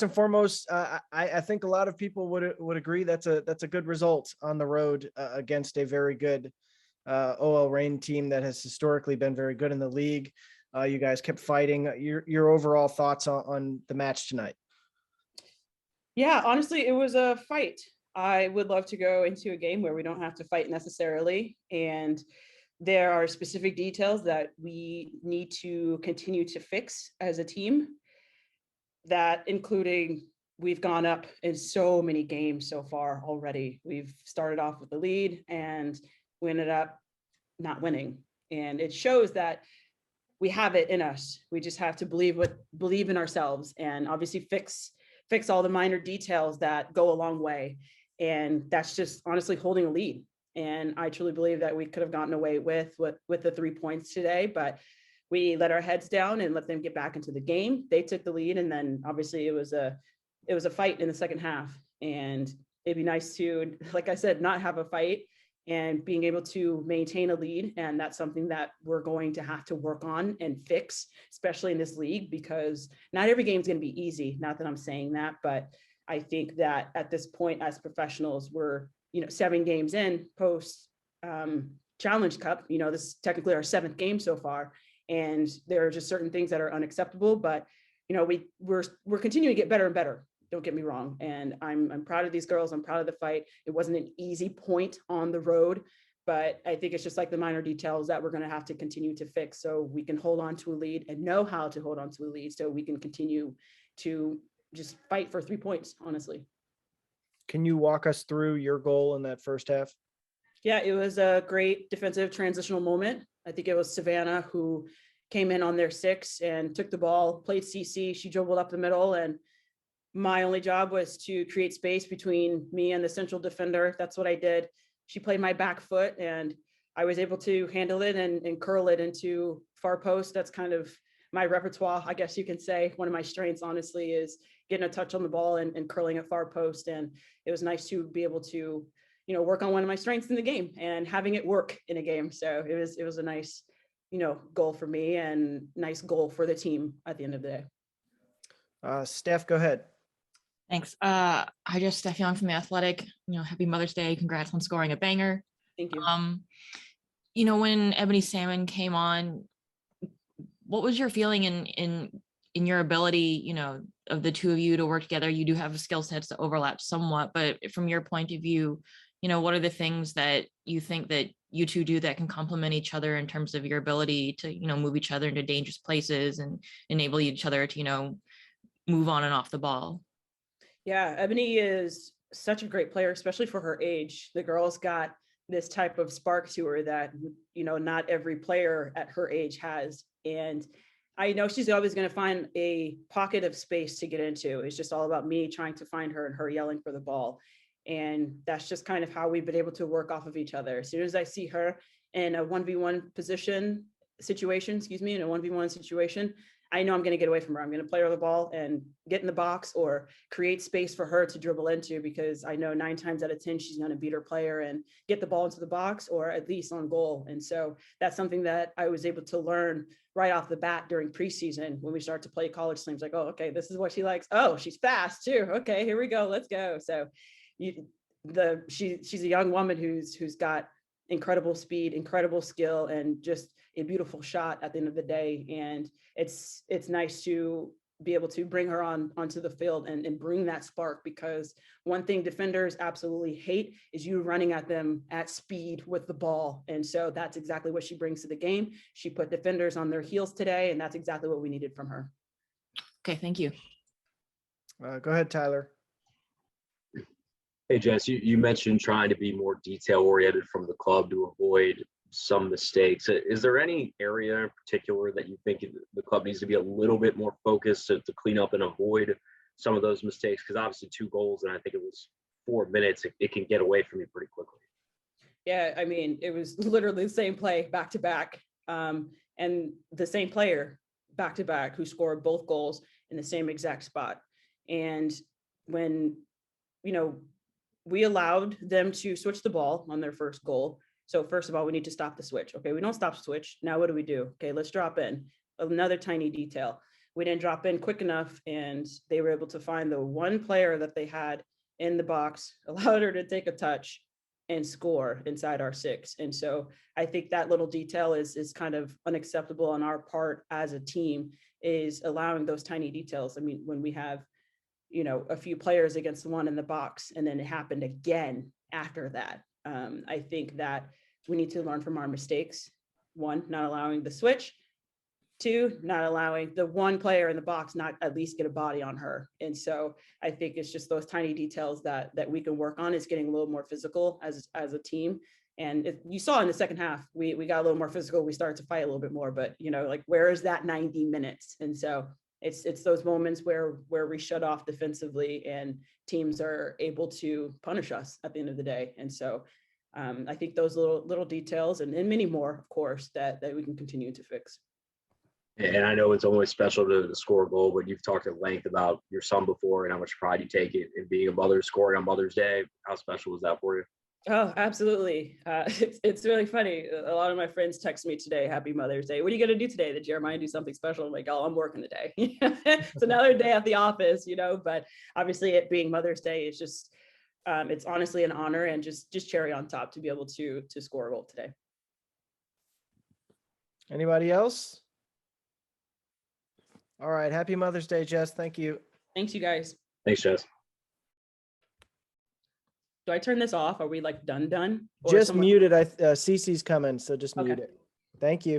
and foremost, I think a lot of people would agree that's a good result on the road against a very good OL Reign team that has historically been very good in the league. You guys kept fighting. Your overall thoughts on the match tonight? Yeah, honestly, it was a fight. I would love to go into a game where we don't have to fight necessarily. And there are specific details that we need to continue to fix as a team, that including we've gone up in so many games so far already. We've started off with the lead and we ended up not winning. And it shows that we have it in us. We just have to believe in ourselves and obviously fix all the minor details that go a long way. And that's just honestly holding a lead. And I truly believe that we could have gotten away with the 3 points today, but we let our heads down and let them get back into the game. They took the lead, and then obviously it was a fight in the second half. And it'd be nice to, like I said, not have a fight and being able to maintain a lead. And that's something that we're going to have to work on and fix, especially in this league, because not every game is going to be easy. Not that I'm saying that, but I think that at this point as professionals, we're, 7 games in post Challenge Cup, this is technically our 7th game so far. And there are just certain things that are unacceptable, but, we're continuing to get better and better. Don't get me wrong. And I'm proud of these girls. I'm proud of the fight. It wasn't an easy point on the road, but I think it's just like the minor details that we're going to have to continue to fix so we can hold on to a lead and know how to hold on to a lead so we can continue to just fight for 3 points, honestly. Can you walk us through your goal in that first half? Yeah, it was a great defensive transitional moment. I think it was Savannah who came in on their 6 and took the ball, played CC. She dribbled up the middle, and my only job was to create space between me and the central defender. That's what I did. She played my back foot and I was able to handle it and curl it into far post. That's kind of my repertoire, I guess you can say. One of my strengths, honestly, is getting a touch on the ball and curling at far post. And it was nice to be able to, work on one of my strengths in the game and having it work in a game. So it was a nice, goal for me and nice goal for the team at the end of the day. Steph, go ahead. Thanks. Steph Young from The Athletic. Happy Mother's Day. Congrats on scoring a banger. Thank you. When Ebony Salmon came on, what was your feeling in your ability, of the two of you to work together? You do have skill sets that overlap somewhat, but from your point of view, what are the things that you think that you two do that can complement each other in terms of your ability to, move each other into dangerous places and enable each other to, move on and off the ball? Yeah, Ebony is such a great player, especially for her age. The girl's got this type of spark to her that, not every player at her age has. And I know she's always going to find a pocket of space to get into. It's just all about me trying to find her and her yelling for the ball. And that's just kind of how we've been able to work off of each other. As soon as I see her in a 1v1 situation, I know I'm going to get away from her. I'm going to play her the ball and get in the box or create space for her to dribble into, because I know 9 times out of 10, she's going to beat her player and get the ball into the box or at least on goal. And so that's something that I was able to learn right off the bat during preseason when we start to play college teams. Like, oh, okay, this is what she likes. Oh, she's fast too. Okay, here we go. Let's go. So she's a young woman who's got incredible speed, incredible skill, and just a beautiful shot at the end of the day. And it's nice to be able to bring her onto the field and bring that spark, because one thing defenders absolutely hate is you running at them at speed with the ball. And so that's exactly what she brings to the game. She put defenders on their heels today, and that's exactly what we needed from her. Okay, thank you. Go ahead, Tyler. Hey, Jess, you mentioned trying to be more detail-oriented from the club to avoid some mistakes. Is there any area in particular that you think the club needs to be a little bit more focused to clean up and avoid some of those mistakes? Because obviously 2 goals, and I think it was 4 minutes, it can get away from you pretty quickly. Yeah, I mean, it was literally the same play back to back, and the same player back to back who scored both goals in the same exact spot. And when, we allowed them to switch the ball on their first goal. So first of all, we need to stop the switch. Okay, we don't stop the switch. Now what do? Okay, let's drop in. Another tiny detail. we didn't drop in quick enough, and they were able to find the one player that they had in the box, allowed her to take a touch and score inside our 6. And so I think that little detail is kind of unacceptable on our part as a team, is allowing those tiny details. I mean, when we have, you know, a few players against the one in the box, and then it happened again after that. I think that we need to learn from our mistakes. 1, not allowing the switch. 2, not allowing the one player in the box not at least get a body on her. And so I think it's just those tiny details that we can work on. Is getting a little more physical as a team. And you saw in the second half, we got a little more physical. We started to fight a little bit more, but you know, like, where is that 90 minutes? And so it's those moments where we shut off defensively and teams are able to punish us at the end of the day. And so I think those little details and many more, of course, that we can continue to fix. And I know it's always special to score a goal, but you've talked at length about your son before and how much pride you take in being a mother, scoring on Mother's Day. How special was that for you? Oh, absolutely. It's really funny. A lot of my friends text me today, Happy Mother's Day. What are you going to do today? Did Jeremiah do something special? I'm like, oh, I'm working today. It's another day at the office, you know, but obviously it being Mother's Day is just, it's honestly an honor, and just cherry on top to be able to score a goal today. Anybody else? All right. Happy Mother's Day, Jess. Thank you. Thanks, you guys. Thanks, Jess. Do I turn this off? Are we like done? Or Just someone- muted. Cece's coming, so just Okay. mute it. Thank you.